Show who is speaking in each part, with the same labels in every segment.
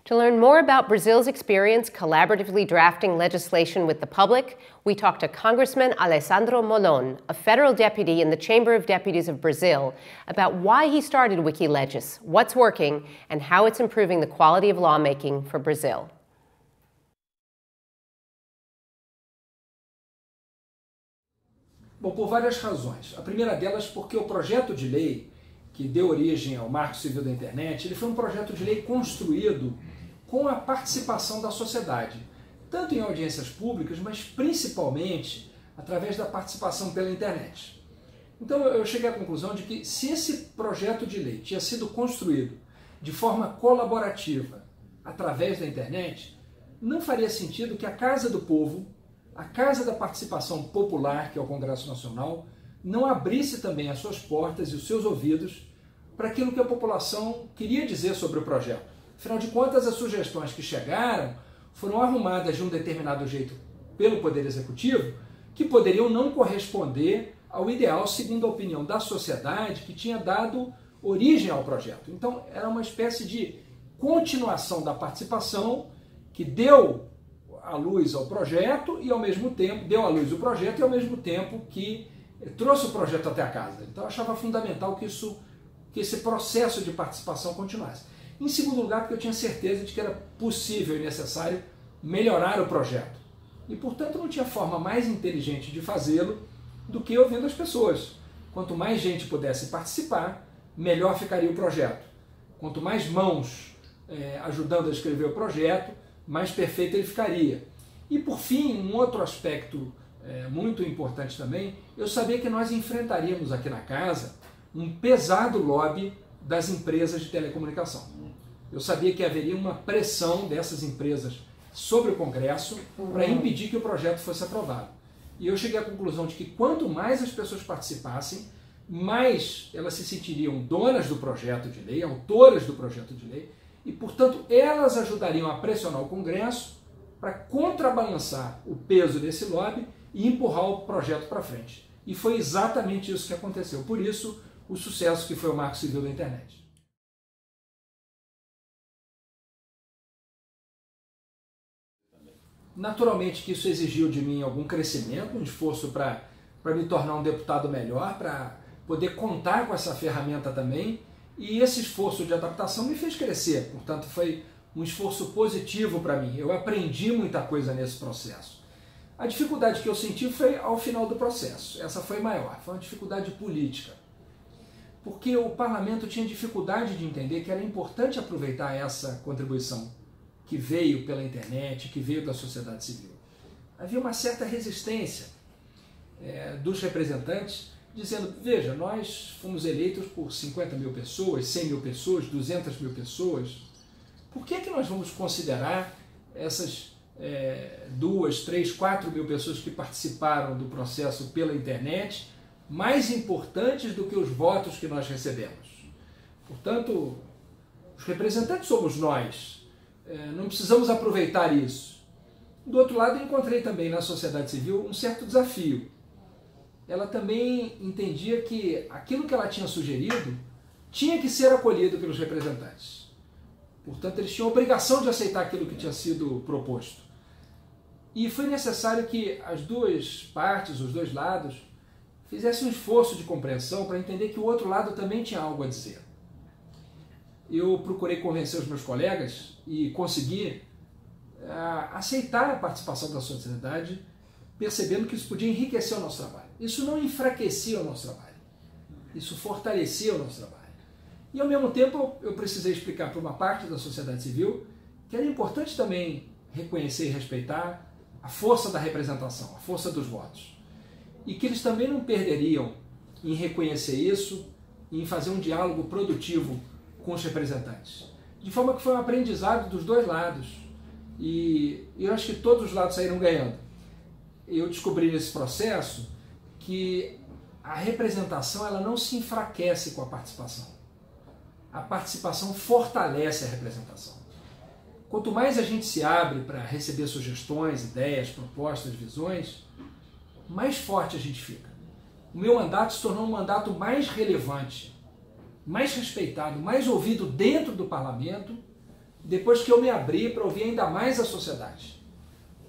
Speaker 1: To learn more about Brazil's experience collaboratively drafting legislation with the public, we talked to Congressman Alessandro Molon, a federal deputy in the Chamber of Deputies of Brazil, about why he started Wikilegis, what's working, and how it's improving the quality of lawmaking for Brazil.
Speaker 2: Bom, por várias razões. A primeira delas porque o projeto de lei que deu origem ao Marco Civil da Internet, ele foi um projeto de lei construído com a participação da sociedade, tanto em audiências públicas, mas principalmente através da participação pela internet. Então eu cheguei à conclusão de que se esse projeto de lei tinha sido construído de forma colaborativa através da internet, não faria sentido que a Casa do Povo, a Casa da Participação Popular, que é o Congresso Nacional, não abrisse também as suas portas e os seus ouvidos para aquilo que a população queria dizer sobre o projeto. Afinal de contas, as sugestões que chegaram foram arrumadas de um determinado jeito pelo Poder Executivo, que poderiam não corresponder ao ideal segundo a opinião da sociedade que tinha dado origem ao projeto. Então, era uma espécie de continuação da participação que deu à luz ao projeto e ao mesmo tempo, deu à luz o projeto e ao mesmo tempo que trouxe o projeto até a casa. Então eu achava fundamental que esse processo de participação continuasse. Em segundo lugar, porque eu tinha certeza de que era possível e necessário melhorar o projeto. E, portanto, não tinha forma mais inteligente de fazê-lo do que ouvindo as pessoas. Quanto mais gente pudesse participar, melhor ficaria o projeto. Quanto mais mãos ajudando a escrever o projeto, mais perfeito ele ficaria. E, por fim, um outro aspecto muito importante também, eu sabia que nós enfrentaríamos aqui na casa um pesado lobby das empresas de telecomunicação. Eu sabia que haveria uma pressão dessas empresas sobre o Congresso para impedir que o projeto fosse aprovado. E eu cheguei à conclusão de que quanto mais as pessoas participassem, mais elas se sentiriam donas do projeto de lei, autoras do projeto de lei, e, portanto, elas ajudariam a pressionar o Congresso para contrabalançar o peso desse lobby e empurrar o projeto para frente. E foi exatamente isso que aconteceu. Por isso, o sucesso que foi o Marco Civil da Internet. Naturalmente que isso exigiu de mim algum crescimento, um esforço para me tornar um deputado melhor, para poder contar com essa ferramenta também, e esse esforço de adaptação me fez crescer, portanto foi um esforço positivo para mim. Eu aprendi muita coisa nesse processo. A dificuldade que eu senti foi ao final do processo. Essa foi maior, foi uma dificuldade política. Porque o parlamento tinha dificuldade de entender que era importante aproveitar essa contribuição que veio pela internet, que veio da sociedade civil. Havia uma certa resistência dos representantes, dizendo, veja, nós fomos eleitos por 50 mil pessoas, 100 mil pessoas, 200 mil pessoas. Por que nós vamos considerar essas 2, 3, 4 mil pessoas que participaram do processo pela internet mais importantes do que os votos que nós recebemos? Portanto, os representantes somos nós, não precisamos aproveitar isso. Do outro lado, eu encontrei também na sociedade civil um certo desafio. Ela também entendia que aquilo que ela tinha sugerido tinha que ser acolhido pelos representantes. Portanto, eles tinham a obrigação de aceitar aquilo que tinha sido proposto. E foi necessário que as duas partes, os dois lados, fizessem um esforço de compreensão para entender que o outro lado também tinha algo a dizer. Eu procurei convencer os meus colegas e consegui aceitar a participação da sociedade, percebendo que isso podia enriquecer o nosso trabalho. Isso não enfraquecia o nosso trabalho, isso fortalecia o nosso trabalho. E, ao mesmo tempo, eu precisei explicar para uma parte da sociedade civil que era importante também reconhecer e respeitar a força da representação, a força dos votos. E que eles também não perderiam em reconhecer isso e em fazer um diálogo produtivo com os representantes. De forma que foi um aprendizado dos dois lados. E eu acho que todos os lados saíram ganhando. Eu descobri nesse processo que a representação ela não se enfraquece com a participação. A participação fortalece a representação. Quanto mais a gente se abre para receber sugestões, ideias, propostas, visões, mais forte a gente fica. O meu mandato se tornou um mandato mais relevante, mais respeitado, mais ouvido dentro do parlamento depois que eu me abri para ouvir ainda mais a sociedade.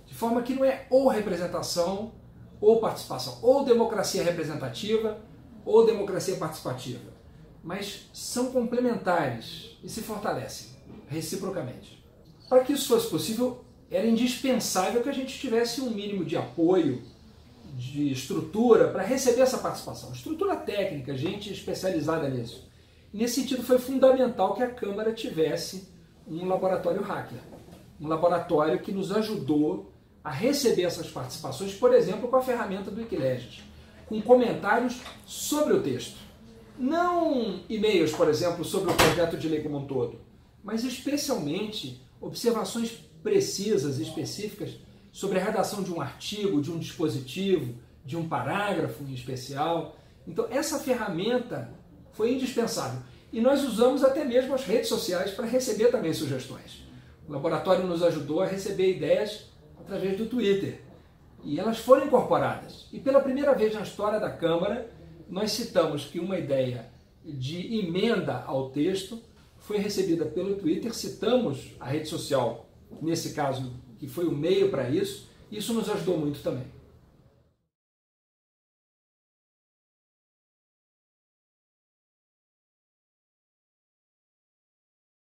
Speaker 2: De forma que não é ou representação ou participação, ou democracia representativa ou democracia participativa, mas são complementares e se fortalecem reciprocamente. Para que isso fosse possível, era indispensável que a gente tivesse um mínimo de apoio, de estrutura para receber essa participação. Estrutura técnica, gente especializada nisso. Nesse sentido, foi fundamental que a Câmara tivesse um laboratório hacker. Um laboratório que nos ajudou a receber essas participações, por exemplo, com a ferramenta do Wikileges, com comentários sobre o texto. Não e-mails, por exemplo, sobre o projeto de lei como um todo, mas especialmente observações precisas, específicas, sobre a redação de um artigo, de um dispositivo, de um parágrafo em especial. Então, essa ferramenta foi indispensável. E nós usamos até mesmo as redes sociais para receber também sugestões. O laboratório nos ajudou a receber ideias através do Twitter. E elas foram incorporadas. E pela primeira vez na história da Câmara, nós citamos que uma ideia de emenda ao texto foi recebida pelo Twitter, citamos a rede social, nesse caso, que foi o meio para isso, e isso nos ajudou muito também.